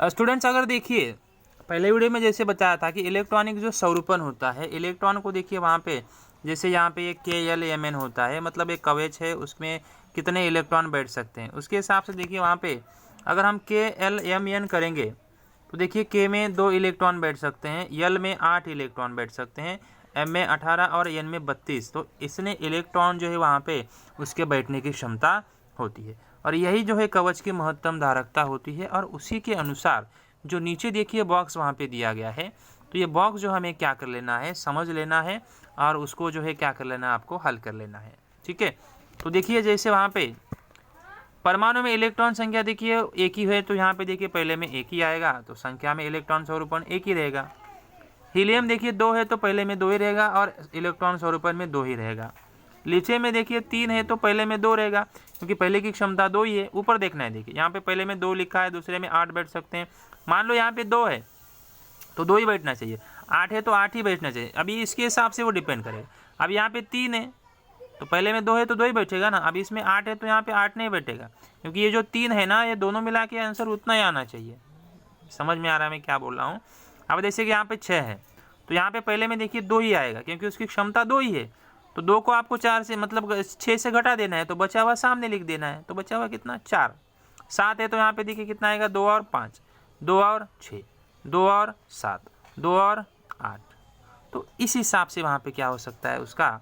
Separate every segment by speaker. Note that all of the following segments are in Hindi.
Speaker 1: स्टूडेंट्स अगर देखिए पहले वीडियो में जैसे बताया था कि इलेक्ट्रॉनिक जो स्वरूपन होता है, इलेक्ट्रॉन को देखिए वहाँ पे जैसे यहाँ पे एक KLMN होता है, मतलब एक कवच है, उसमें कितने इलेक्ट्रॉन बैठ सकते हैं। उसके हिसाब से देखिए वहाँ पे अगर हम KLMN करेंगे तो देखिए K में 2 इलेक्ट्रॉन बैठ सकते हैं, L में 8 इलेक्ट्रॉन बैठ सकते हैं, M में 18 और N में 32। तो इसने इलेक्ट्रॉन जो है वहाँ पे उसके बैठने की क्षमता होती है, और यही जो है कवच की महत्तम धारकता होती है। और उसी के अनुसार जो नीचे देखिए बॉक्स वहाँ पे दिया गया है, तो ये बॉक्स जो हमें क्या कर लेना है, समझ लेना है, और उसको जो है क्या कर लेना है, आपको हल कर लेना है। ठीक है, तो देखिए जैसे वहाँ पे परमाणु में इलेक्ट्रॉन संख्या देखिए एक ही है, तो यहाँ पे देखिए पहले में एक ही आएगा, तो संख्या में इलेक्ट्रॉन स्वरूपन एक ही रहेगा। हीलियम देखिए 2 है तो पहले में 2 ही रहेगा, और इलेक्ट्रॉन स्वरूपन में 2 ही रहेगा। लिथियम में देखिए 3 है तो पहले में 2 रहेगा, क्योंकि पहले की क्षमता 2 ही है। ऊपर देखना है, देखिए यहाँ पे पहले में 2 लिखा है, दूसरे में 8 बैठ सकते हैं। मान लो यहाँ पे 2 है तो 2 ही बैठना चाहिए, 8 है तो 8 ही बैठना चाहिए। अभी इसके हिसाब से वो डिपेंड करेगा। अब यहाँ पे 3 है तो पहले में 2 है तो 2 ही बैठेगा ना। अब इसमें 8 है तो यहाँ पे 8 नहीं बैठेगा, क्योंकि ये जो 3 है ना, ये दोनों मिला के आंसर उतना ही आना चाहिए। समझ में आ रहा है मैं क्या बोल रहा हूँ। अब जैसे कि यहाँ पे 6 है तो यहाँ पे पहले में देखिए 2 ही आएगा, क्योंकि उसकी क्षमता 2 ही है। तो 2 को आपको 4 से मतलब 6 से घटा देना है, तो बचा हुआ सामने लिख देना है। तो बचा हुआ कितना, 4। 7 है तो यहाँ पे देखिए कितना आएगा, 2 और 5, 2 और 6, 2 और 7, 2 और 8। तो इस हिसाब से वहाँ पे क्या हो सकता है, उसका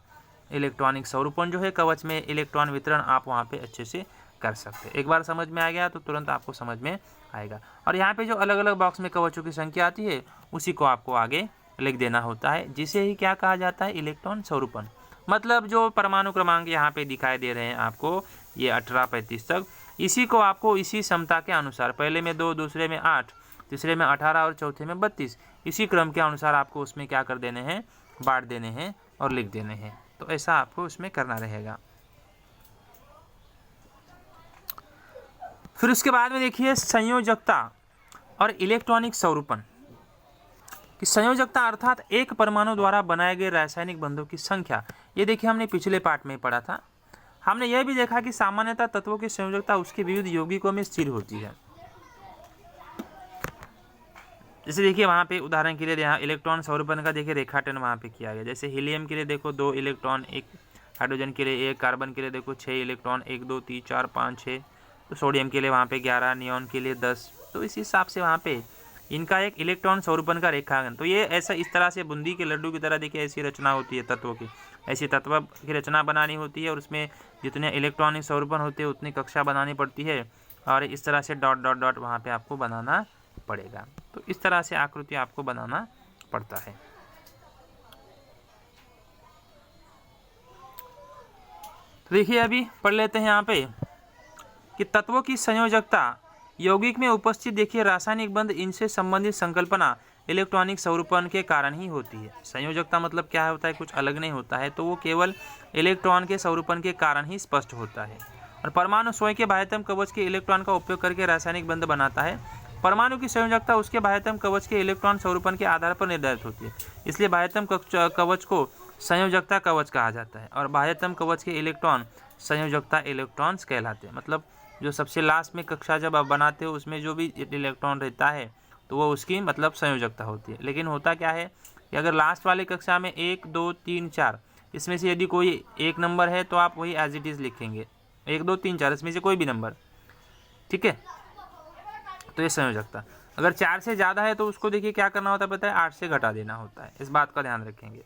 Speaker 1: इलेक्ट्रॉनिक स्वरूपन जो है कवच में इलेक्ट्रॉन वितरण आप वहाँ पे अच्छे से कर सकते हैं। एक बार समझ में आ गया तो तुरंत आपको समझ में आएगा। और यहाँ पे जो अलग अलग बॉक्स में कवचों की संख्या आती है, उसी को आपको आगे लिख देना होता है, जिसे ही क्या कहा जाता है, इलेक्ट्रॉन स्वरूपन। मतलब जो परमाणु क्रमांक यहाँ पे दिखाई दे रहे हैं आपको, ये 18, 35 तक, इसी को आपको इसी क्षमता के अनुसार, पहले में 2, दूसरे में 8, तीसरे में 18 और चौथे में 32, इसी क्रम के अनुसार आपको उसमें क्या कर देने हैं, बांट देने हैं और लिख देने हैं। तो ऐसा आपको उसमें करना रहेगा। फिर उसके बाद में देखिए संयोजकता और इलेक्ट्रॉनिक स्वरूपन कि संयोजकता अर्थात एक परमाणु द्वारा बनाए गए रासायनिक बंधों की संख्या। ये देखिए हमने पिछले पार्ट में पढ़ा था। हमने यह भी देखा कि सामान्यतः तत्वों की संयोजकता उसके विविध यौगिकों में स्थिर होती है। जैसे देखिए वहाँ पे उदाहरण के लिए यहाँ इलेक्ट्रॉन स्वरूपन का देखिए रेखाटन वहाँ पे किया गया। जैसे हीलियम के लिए देखो 2 इलेक्ट्रॉन, 1 हाइड्रोजन के लिए 1, कार्बन के लिए देखो 6 इलेक्ट्रॉन, 1 2 3 4 5 6। तो सोडियम के लिए वहाँ पे 11, नियॉन के लिए 10। तो इस हिसाब से वहाँ पे इनका एक इलेक्ट्रॉन स्वरूपन का रेखांकन। तो ये ऐसा इस तरह से बूंदी के लड्डू की तरह देखिए ऐसी रचना होती है तत्वों की, ऐसी तत्व की रचना बनानी होती है, और उसमें जितने इलेक्ट्रॉनिक स्वरूपन होते हैं उतनी कक्षा बनानी पड़ती है, और इस तरह से डॉट डॉट डॉट वहाँ पे आपको बनाना पड़ेगा। तो इस तरह से आकृति आपको बनाना पड़ता है। तो देखिए अभी पढ़ लेते हैं यहाँ पे कि तत्वों की संयोजकता यौगिक में उपस्थित देखिए रासायनिक बंध, इनसे संबंधित संकल्पना इलेक्ट्रॉनिक स्वरूपन के कारण ही होती है। संयोजकता मतलब क्या होता है, कुछ अलग नहीं होता है, तो वो केवल इलेक्ट्रॉन के स्वरूपन के कारण ही स्पष्ट होता है। और परमाणु स्वयं के बाह्यतम कवच के इलेक्ट्रॉन का उपयोग करके रासायनिक बंध बनाता है। परमाणु की संयोजकता उसके बाह्यतम कवच के इलेक्ट्रॉन स्वरूपन के आधार पर निर्धारित होती है, इसलिए बाह्यतम कवच को संयोजकता कवच कहा जाता है, और बाह्यतम कवच के इलेक्ट्रॉन संयोजकता इलेक्ट्रॉन्स कहलाते हैं। मतलब जो सबसे लास्ट में कक्षा जब आप बनाते हो उसमें जो भी इलेक्ट्रॉन रहता है तो वो उसकी मतलब संयोजकता होती है। लेकिन होता क्या है कि अगर लास्ट वाले कक्षा में 1 2 3 4 इसमें से यदि कोई एक नंबर है तो आप वही एज इट इज़ लिखेंगे, 1 2 3 4 इसमें से कोई भी नंबर, ठीक है। तो ये संयोजकता। अगर 4 से ज़्यादा है तो उसको देखिए क्या करना होता है, पता है, 8 से घटा देना होता है। इस बात का ध्यान रखेंगे।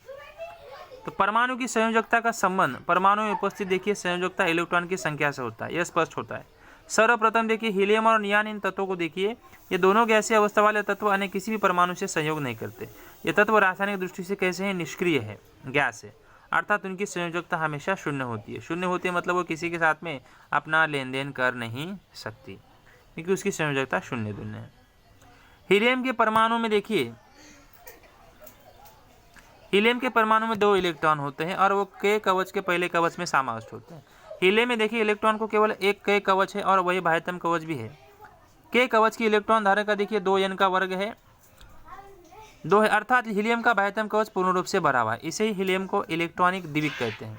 Speaker 1: तो परमाणु की संयोजकता का संबंध परमाणु में उपस्थित देखिए संयोजकता इलेक्ट्रॉन की संख्या से होता है, यह स्पष्ट होता है। सर्वप्रथम देखिए हीलियम और नियॉन, इन तत्वों को देखिए, ये दोनों गैसीय अवस्था वाले तत्व अन्य किसी भी परमाणु से संयोग नहीं करते। ये तत्व रासायनिक दृष्टि से कैसे हैं, निष्क्रिय है, गैस है, अर्थात उनकी संयोजकता हमेशा शून्य होती है। शून्य होती है मतलब वो किसी के साथ में अपना लेन देन कर नहीं सकती, क्योंकि उसकी संयोजकता शून्य दून्य है। हीलियम के परमाणु में देखिए, हीलियम के परमाणु में 2 इलेक्ट्रॉन होते हैं और वो के कवच के पहले कवच में समाविष्ट होते हैं। हीलियम में देखिए इलेक्ट्रॉन को केवल एक के कवच है और वही बाह्यतम कवच भी है। के कवच की इलेक्ट्रॉन धारा का देखिए 2n का वर्ग है, 2 है, अर्थात हीलियम का बाह्यतम कवच पूर्ण रूप से भरा हुआ है। इसे ही हीलियम को इलेक्ट्रॉनिक द्विक कहते हैं।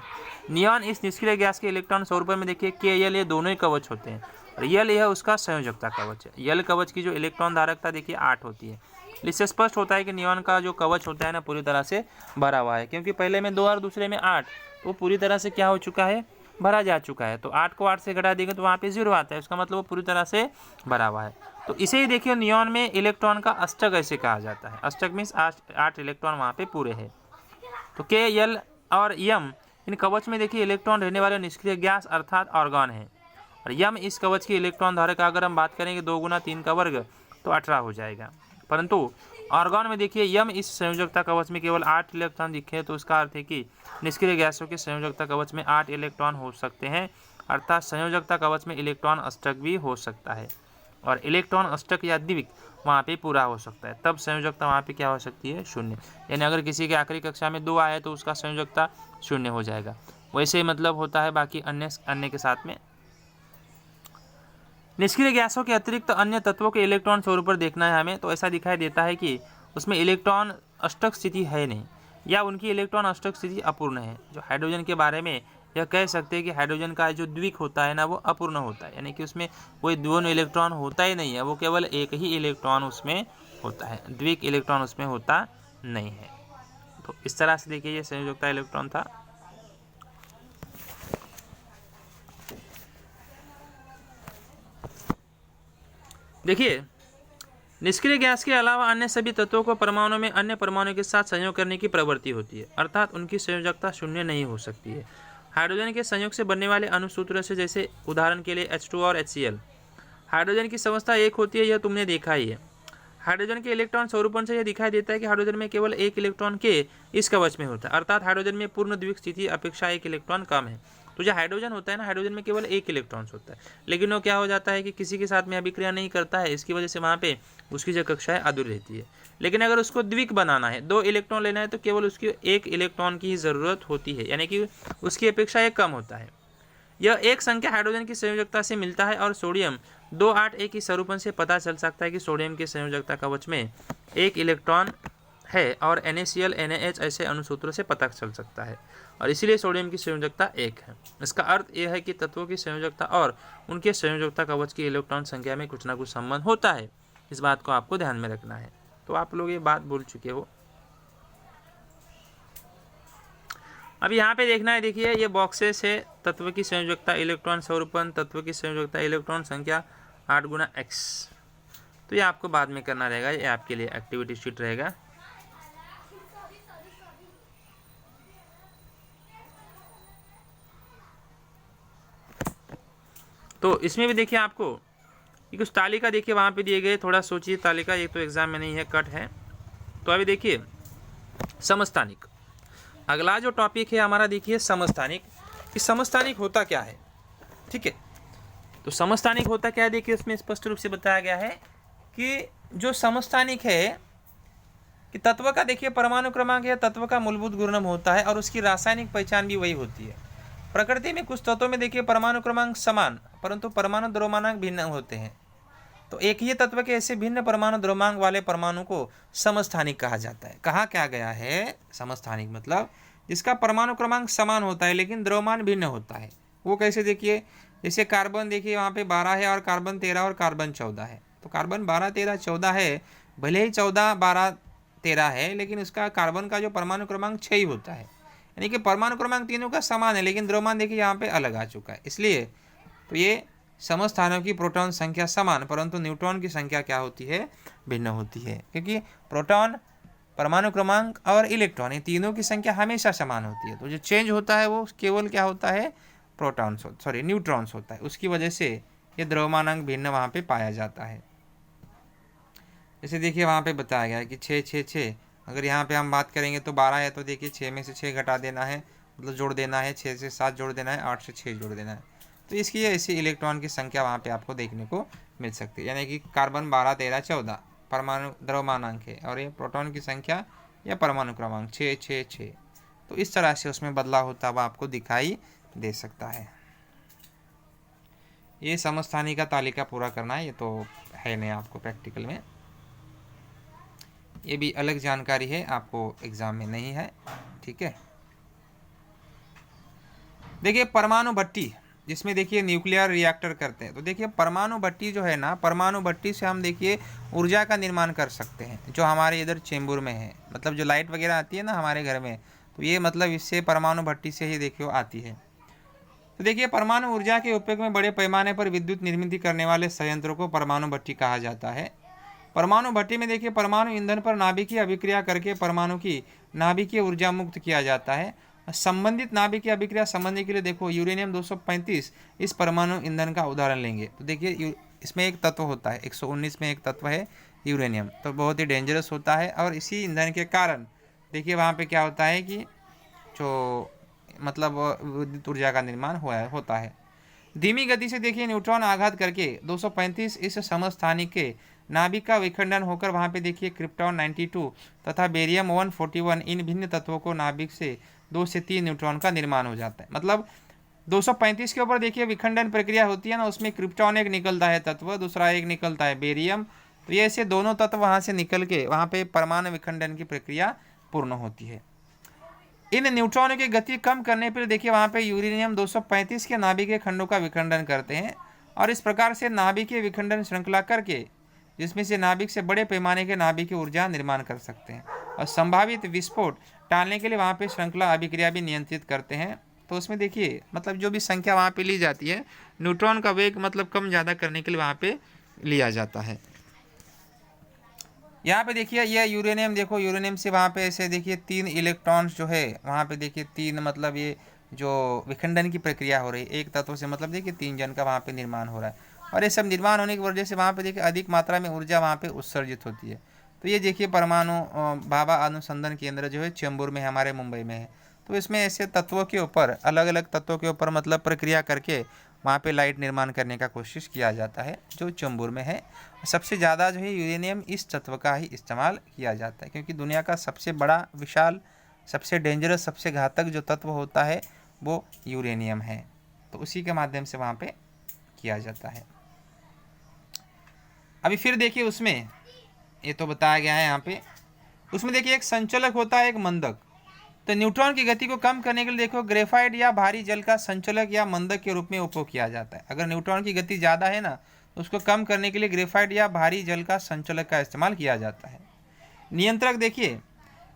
Speaker 1: नियॉन इस निष्क्रिय गैस के इलेक्ट्रॉन स्वरूप में देखिए Kl, ये दोनों ही कवच होते हैं और यल यह उसका संयोजकता कवच है। यल कवच की जो इलेक्ट्रॉन धारकता देखिए 8 होती है। इससे स्पष्ट होता है कि नियॉन का जो कवच होता है ना पूरी तरह से भरा हुआ है, क्योंकि पहले में 2 और दूसरे में 8, वो पूरी तरह से क्या हो चुका है, भरा जा चुका है। तो 8 को 8 से घटा देंगे तो वहाँ पे 0 आता है, उसका मतलब वो पूरी तरह से भरा हुआ है। तो इसे ही देखिए नियॉन में इलेक्ट्रॉन का अष्टक ऐसे कहा जाता है। अष्टक मीन्स 8 इलेक्ट्रॉन वहाँ पे पूरे हैं। तो के, यल और यम इन कवच में देखिए इलेक्ट्रॉन रहने वाले निष्क्रिय गैस अर्थात ऑर्गन है। और यम इस कवच की इलेक्ट्रॉन धारक अगर हम बात करेंगे 2 गुना 3 का वर्ग तो 18 हो जाएगा। परंतु ऑर्गन में देखिए यम इस संयोजकता कवच में केवल 8 इलेक्ट्रॉन दिखे, तो उसका अर्थ है कि निष्क्रिय गैसों के संयोजकता कवच में 8 इलेक्ट्रॉन हो सकते हैं, अर्थात संयोजकता कवच में इलेक्ट्रॉन अष्टक भी हो सकता है। और इलेक्ट्रॉन अष्टक या द्विक वहाँ पे पूरा हो सकता है, तब संयोजकता वहाँ पे क्या हो सकती है, 0। यानी अगर किसी के आखिरी कक्षा में 2 आए तो उसका संयोजकता 0 हो जाएगा। वैसे मतलब होता है बाकी अन्य के साथ में। निष्क्रिय गैसों के अतिरिक्त अन्य तत्वों के इलेक्ट्रॉन स्वरूप पर देखना है हमें, तो ऐसा दिखाई देता है कि उसमें इलेक्ट्रॉन अष्टक स्थिति है नहीं, या उनकी इलेक्ट्रॉन अष्टक स्थिति अपूर्ण है। जो हाइड्रोजन के बारे में यह कह सकते हैं कि हाइड्रोजन का जो द्विक होता है ना वो अपूर्ण होता है, यानी कि उसमें कोई दोनों इलेक्ट्रॉन होता ही नहीं है, वो केवल एक ही इलेक्ट्रॉन उसमें होता है, द्विक इलेक्ट्रॉन उसमें होता नहीं है। तो इस तरह से देखिए ये संयोजकता इलेक्ट्रॉन था। देखिए निष्क्रिय गैस के अलावा अन्य सभी तत्वों को परमाणु में अन्य परमाणु के साथ संयोग करने की प्रवृत्ति होती है, अर्थात उनकी संयोजकता 0 नहीं हो सकती है। हाइड्रोजन के संयोग से बनने वाले अणुसूत्र से, जैसे उदाहरण के लिए H2 और HCl, हाइड्रोजन की समवस्था 1 होती है, यह तुमने देखा ही है। हाइड्रोजन के इलेक्ट्रॉन स्वरूपण से यह दिखाई देता है कि हाइड्रोजन में केवल 1 इलेक्ट्रॉन के इस कवच में होता है, अर्थात हाइड्रोजन में पूर्ण द्विक स्थिति अपेक्षा 1 इलेक्ट्रॉन कम है। तो जो हाइड्रोजन होता है ना, हाइड्रोजन में केवल 1 इलेक्ट्रॉन होता है, लेकिन वो क्या हो जाता है कि किसी के साथ में अभिक्रिया नहीं करता है, इसकी वजह से वहाँ पे उसकी जो कक्षा है अधूरी रहती है। लेकिन अगर उसको द्विक बनाना है, 2 इलेक्ट्रॉन लेना है, तो केवल उसकी 1 इलेक्ट्रॉन की ही ज़रूरत होती है, यानी कि उसकी अपेक्षा 1 कम होता है। यह एक संख्या हाइड्रोजन की संयोजकता से मिलता है, और सोडियम 281 की स्वरूपण से पता चल सकता है कि सोडियम की संयोजकता कवच में 1 इलेक्ट्रॉन है, और NaCl NaH ऐसे अणुसूत्रों से पता चल सकता है, और इसीलिए सोडियम की संयोजकता 1 है। इसका अर्थ यह है कि तत्वों की संयोजकता और उनके संयोजकता कवच की इलेक्ट्रॉन संख्या में कुछ ना कुछ संबंध होता है। इस बात को आपको ध्यान में रखना है। तो आप लोग ये बात भूल चुके हो। अब यहाँ पे देखना है, देखिए ये बॉक्सेस है, तत्व की संयोजकता इलेक्ट्रॉन स्वरूपन, तत्व की संयोजकता इलेक्ट्रॉन संख्या 8 गुना x। तो ये आपको बाद में करना रहेगा, ये आपके लिए एक्टिविटी शीट रहेगा। तो इसमें भी देखिए आपको कुछ तालिका देखिए वहाँ पे दिए गए, थोड़ा सोचिए तालिका, ये तो एग्जाम में नहीं है, कट है। तो अभी देखिए समस्थानिक, अगला जो टॉपिक है हमारा देखिए समस्थानिक। कि समस्थानिक होता क्या है, ठीक है। तो समस्थानिक होता क्या है, देखिए उसमें स्पष्ट रूप से बताया गया है कि जो समस्थानिक है कि तत्व का देखिए परमाणु क्रमांक या तत्व का मूलभूत गुणधर्म होता है, और उसकी रासायनिक पहचान भी वही होती है। प्रकृति में कुछ तत्वों में देखिए परमाणु क्रमांक समान, परंतु परमाणु द्रव्यमानांक भिन्न होते हैं। तो एक ही तत्व के ऐसे भिन्न परमाणु द्रव्यमानांक वाले परमाणु को समस्थानिक कहा जाता है। कहा क्या गया है, समस्थानिक मतलब जिसका परमाणु क्रमांक समान होता है लेकिन द्रव्यमान भिन्न होता है। वो कैसे, देखिए जैसे कार्बन देखिए वहाँ पे 12 है, और कार्बन 13 और कार्बन 14 है। तो कार्बन 12 13 14 है, भले ही 14 12 13 है, लेकिन उसका कार्बन का जो परमाणु क्रमांक 6 ही होता है, यानी कि परमाणु क्रमांक तीनों का समान है, लेकिन द्रव्यमान देखिए यहाँ पे अलग आ चुका है। इसलिए तो ये समस्थानों की प्रोटॉन संख्या समान, परंतु न्यूट्रॉन की संख्या क्या होती है, भिन्न होती है, क्योंकि प्रोटॉन, परमाणु क्रमांक और इलेक्ट्रॉन ये तीनों की संख्या हमेशा समान होती है। तो जो चेंज होता है वो केवल क्या होता है, न्यूट्रॉन्स होता है। उसकी वजह से ये द्रव्यमानांक भिन्न वहाँ पे पाया जाता है। जैसे देखिए वहाँ पे बताया गया है कि 6 6 6, अगर यहाँ पे हम बात करेंगे तो 12 है, तो देखिए 6 में से 6 घटा देना है, मतलब जोड़ देना है, 6 से 7 जोड़ देना है, 8 से 6 जोड़ देना है। तो इसकी ऐसी इलेक्ट्रॉन की संख्या वहाँ पे आपको देखने को मिल सकती है, यानी कि कार्बन 12 13 14 परमाणु द्रव्यमानांक है, और ये प्रोटॉन की संख्या या परमाणु क्रमांक 6 6 6। तो इस तरह से उसमें बदलाव होता हुआ आपको दिखाई दे सकता है। ये समस्थानिक का तालिका पूरा करना है, ये तो है नहीं आपको प्रैक्टिकल में, ये भी अलग जानकारी है, आपको एग्जाम में नहीं है, ठीक है। देखिए परमाणु भट्टी, जिसमें देखिए न्यूक्लियर रिएक्टर करते हैं। तो देखिए परमाणु भट्टी जो है ना, परमाणु भट्टी से हम देखिए ऊर्जा का निर्माण कर सकते हैं, जो हमारे इधर चेंबूर में है। मतलब जो लाइट वगैरह आती है ना हमारे घर में, तो ये मतलब इससे परमाणु भट्टी से ही देखिए आती है। तो देखिए परमाणु ऊर्जा के उपयोग में बड़े पैमाने पर विद्युत निर्मित करने वाले संयंत्रों को परमाणु भट्टी कहा जाता है। परमाणु भट्टी में देखिए परमाणु ईंधन पर नाभिकीय अभिक्रिया करके परमाणु की नाभिकीय ऊर्जा मुक्त किया जाता है। संबंधित नाभिकीय अभिक्रिया समझने के लिए देखो यूरेनियम 235 इस परमाणु ईंधन का उदाहरण लेंगे। तो देखिए इसमें एक तत्व होता है, 119 में एक तत्व है यूरेनियम, तो बहुत ही डेंजरस होता है। और इसी ईंधन के कारण देखिए वहाँ पे क्या होता है कि जो मतलब विद्युत ऊर्जा का निर्माण होता है। धीमी गति से देखिए न्यूट्रॉन आघात करके 235 इस समस्थानिक के नाभिक का विखंडन होकर वहाँ पे देखिए क्रिप्टॉन 92 तथा बेरियम 141 इन भिन्न तत्वों को नाभिक से 2 से 3 न्यूट्रॉन का निर्माण हो जाता है। मतलब 235 के ऊपर देखिए विखंडन प्रक्रिया होती है ना, उसमें क्रिप्टॉन एक निकलता है तत्व, दूसरा एक निकलता है बेरियम। तो ये ऐसे दोनों तत्व वहाँ से निकल के वहाँ पे परमाणु विखंडन की प्रक्रिया पूर्ण होती है। इन न्यूट्रॉनों की गति कम करने पर देखिए वहाँ पे यूरेनियम 235 के नाभिकीय खंडों का विखंडन करते हैं और इस प्रकार से नाभिकीय विखंडन श्रृंखला करके जिसमें से नाभिक से बड़े पैमाने के नाभिकीय ऊर्जा निर्माण कर सकते हैं। और संभावित विस्फोट टालने के लिए वहाँ पे श्रृंखला अभिक्रिया भी नियंत्रित करते हैं। तो उसमें देखिए मतलब जो भी संख्या वहाँ पे ली जाती है, न्यूट्रॉन का वेग मतलब कम ज़्यादा करने के लिए वहाँ पे लिया जाता है। यहाँ पे देखिए यह यूरेनियम, देखो यूरेनियम से वहाँ पे ऐसे देखिए 3 इलेक्ट्रॉन्स जो है वहाँ पे देखिए 3 मतलब ये जो विखंडन की प्रक्रिया हो रही है एक तत्व से, मतलब देखिए 3 जन का वहाँ पे निर्माण हो रहा है। और ये सब निर्माण होने की वजह से वहाँ पे देखिए अधिक मात्रा में ऊर्जा वहाँ पे उत्सर्जित होती है। तो ये देखिए परमाणु भाभा अनुसंधान केंद्र जो है चेंबूर में हमारे मुंबई में है। तो इसमें ऐसे तत्वों के ऊपर अलग अलग तत्वों के ऊपर मतलब प्रक्रिया करके वहाँ पे लाइट निर्माण करने का कोशिश किया जाता है, जो चेंबूर में है। सबसे ज़्यादा जो है यूरेनियम इस तत्व का ही इस्तेमाल किया जाता है, क्योंकि दुनिया का सबसे बड़ा विशाल सबसे डेंजरस सबसे घातक जो तत्व होता है वो यूरेनियम है। तो उसी के माध्यम से वहाँ पे किया जाता है। अभी फिर देखिए उसमें ये तो बताया गया है यहाँ पे, उसमें देखिए एक संचलक होता है एक मंदक। तो न्यूट्रॉन की गति को कम करने के लिए देखो ग्रेफाइट या भारी जल का संचलक या मंदक के रूप में उपयोग किया जाता है। अगर न्यूट्रॉन की गति ज़्यादा है ना तो उसको कम करने के लिए ग्रेफाइट या भारी जल का संचलक का इस्तेमाल किया जाता है। नियंत्रक देखिए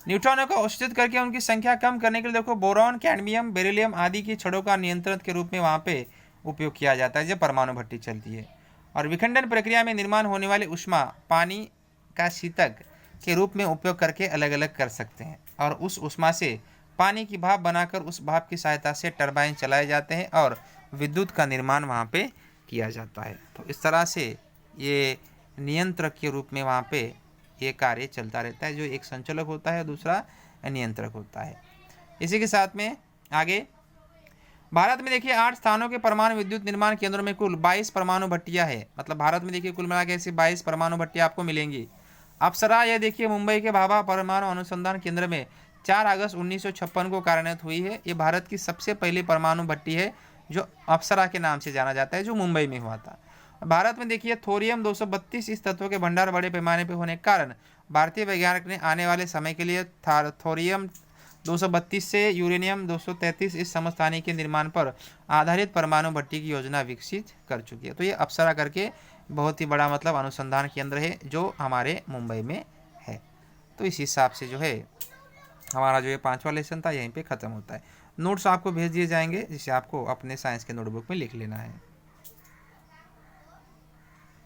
Speaker 1: न्यूट्रॉनों को अवशोषित करके उनकी संख्या कम करने के लिए देखो बोरॉन, कैडमियम, बेरिलियम आदि की छड़ों का नियंत्रण के रूप में वहाँ पे उपयोग किया जाता है जब परमाणु भट्टी चलती है। और विखंडन प्रक्रिया में निर्माण होने वाली ऊष्मा पानी का शीतक के रूप में उपयोग करके अलग अलग कर सकते हैं और उस ऊष्मा से पानी की भाप बनाकर उस भाप की सहायता से टरबाइन चलाए जाते हैं और विद्युत का निर्माण वहाँ पे किया जाता है। तो इस तरह से ये नियंत्रक के रूप में वहाँ पे ये कार्य चलता रहता है, जो एक संचालक होता है दूसरा नियंत्रक होता है। इसी के साथ में आगे भारत में देखिए 8 स्थानों के परमाणु विद्युत निर्माण केंद्रों में कुल 22 परमाणु भट्टियाँ हैं। मतलब भारत में देखिए कुल मिला के ऐसी 22 परमाणु भट्टियाँ आपको मिलेंगी। अप्सरा यह देखिए मुंबई के भाभा परमाणु अनुसंधान केंद्र में 4 अगस्त 1956 को कार्यान्वित हुई है। ये भारत की सबसे पहली परमाणु भट्टी है जो अप्सरा के नाम से जाना जाता है, जो मुंबई में हुआ था। भारत में देखिए थोरियम 232 इस तत्व के भंडार बड़े पैमाने पर होने के कारण भारतीय वैज्ञानिक ने आने वाले समय के लिए थोरियम 232 से यूरेनियम 233 इस समस्थानिक के निर्माण पर आधारित परमाणु भट्टी की योजना विकसित कर चुकी है। तो ये अप्सरा करके बहुत ही बड़ा मतलब अनुसंधान केंद्र है जो हमारे मुंबई में है। तो इस हिसाब से जो है हमारा जो ये 5वां लेसन था यहीं पे ख़त्म होता है। नोट्स आपको भेज दिए जाएंगे जिसे आपको अपने साइंस के नोटबुक में लिख लेना है।